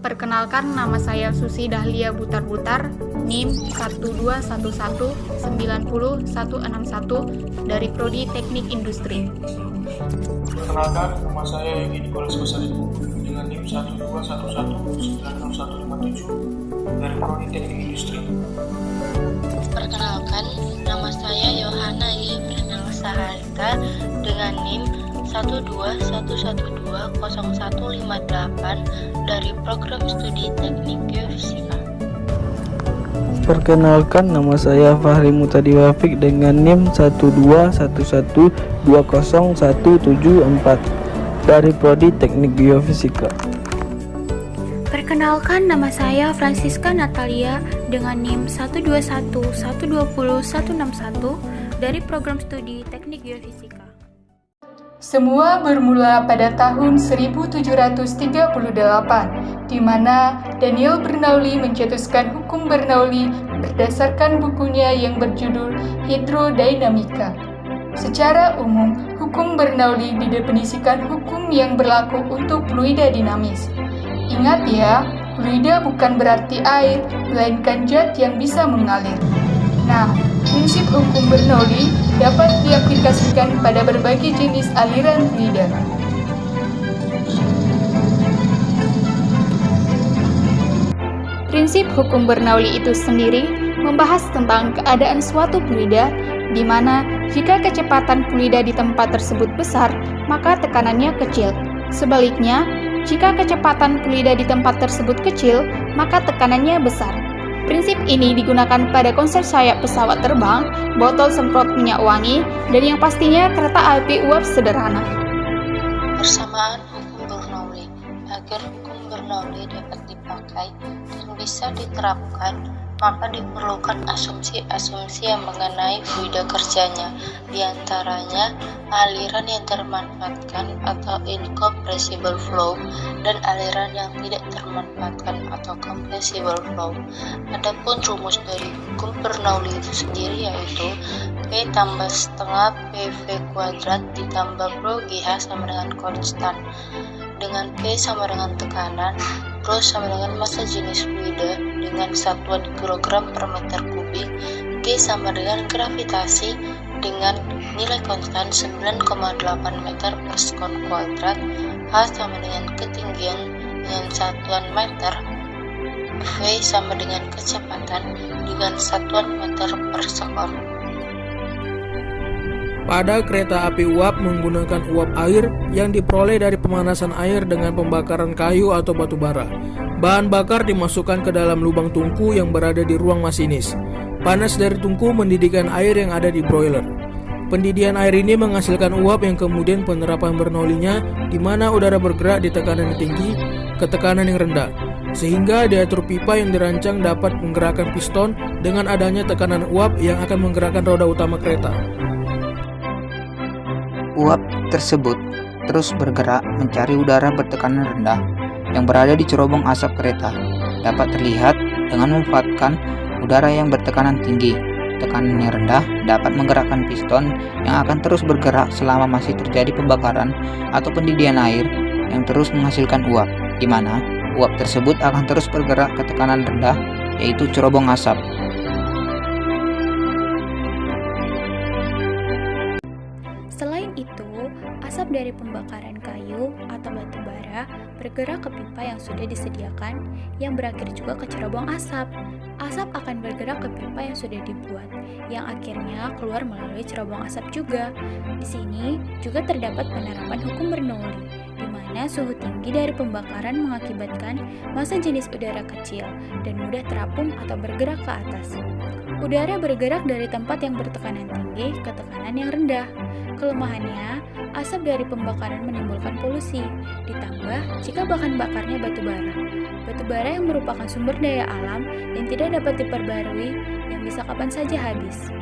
Perkenalkan, nama saya Susi Dahlia Butar-Butar, NIM 121190161 dari Prodi Teknik Industri. Perkenalkan, nama saya Egy Nicholas Basaribu dengan NIM 121190157 dari Prodi Teknik Industri. Perkenalkan, nama saya Yohana Y. Saharika dengan NIM 121120158 dari Program Studi Teknik Geofisika. Perkenalkan, nama saya Fahri Mutadi Wafik dengan NIM 121120174 dari Prodi Teknik Geofisika. Perkenalkan, nama saya Francisca Natalia dengan NIM 121120161 dari Program Studi Teknik Geofisika. Semua bermula pada tahun 1738, di mana Daniel Bernoulli mencetuskan hukum Bernoulli berdasarkan bukunya yang berjudul Hidrodinamika. Secara umum, hukum Bernoulli didefinisikan hukum yang berlaku untuk fluida dinamis. Ingat ya, fluida bukan berarti air, melainkan zat yang bisa mengalir. Nah, prinsip hukum Bernoulli dapat diaplikasikan pada berbagai jenis aliran fluida. Prinsip hukum Bernoulli itu sendiri membahas tentang keadaan suatu fluida, di mana jika kecepatan fluida di tempat tersebut besar, maka tekanannya kecil. Sebaliknya, jika kecepatan fluida di tempat tersebut kecil, maka tekanannya besar. Prinsip ini digunakan pada konsep sayap pesawat terbang, botol semprot minyak wangi, dan yang pastinya kereta api uap sederhana. Persamaan hukum Bernoulli. Agar hukum Bernoulli dapat dipakai dan bisa diterapkan, maka diperlukan asumsi-asumsi yang mengenai fluida kerjanya, di antaranya aliran yang termanfaatkan atau incompressible flow dan aliran yang tidak termanfaatkan atau compressible flow. Adapun rumus dari hukum Bernoulli itu sendiri yaitu P tambah setengah PV kuadrat ditambah Rho GH sama dengan konstan, dengan P sama dengan tekanan, Rho sama dengan massa jenis fluida dengan satuan kilogram per meter kubik, G sama dengan gravitasi dengan nilai konstan 9,8 meter per sekon kuadrat, H sama dengan ketinggian dengan satuan meter, V sama dengan kecepatan dengan satuan meter per sekon. Pada kereta api uap menggunakan uap air yang diperoleh dari pemanasan air dengan pembakaran kayu atau batu bara. Bahan bakar dimasukkan ke dalam lubang tungku yang berada di ruang masinis. Panas dari tungku mendidihkan air yang ada di broiler. Pendidihan air ini menghasilkan uap yang kemudian penerapan Bernoulli-nya di mana udara bergerak di tekanan yang tinggi ke tekanan yang rendah, sehingga diatur pipa yang dirancang dapat menggerakkan piston dengan adanya tekanan uap yang akan menggerakkan roda utama kereta. Uap tersebut terus bergerak mencari udara bertekanan rendah yang berada di cerobong asap kereta. Dapat terlihat dengan memanfaatkan udara yang bertekanan tinggi. Tekanan yang rendah dapat menggerakkan piston yang akan terus bergerak selama masih terjadi pembakaran atau pendidihan air yang terus menghasilkan uap, di mana uap tersebut akan terus bergerak ke tekanan rendah, yaitu cerobong asap. Selain itu, asap dari pembakaran kayu atau batu bara bergerak ke pipa yang sudah disediakan yang berakhir juga ke cerobong asap. Asap akan bergerak ke pipa yang sudah dibuat, yang akhirnya keluar melalui cerobong asap juga. Di sini juga terdapat penerapan hukum Bernoulli, di mana suhu tinggi dari pembakaran mengakibatkan massa jenis udara kecil dan mudah terapung atau bergerak ke atas. Udara bergerak dari tempat yang bertekanan tinggi ke tekanan yang rendah. Kelemahannya, asap dari pembakaran menimbulkan polusi, ditambah jika bahan bakarnya batu bara. Batu bara yang merupakan sumber daya alam yang tidak dapat diperbarui, yang bisa kapan saja habis.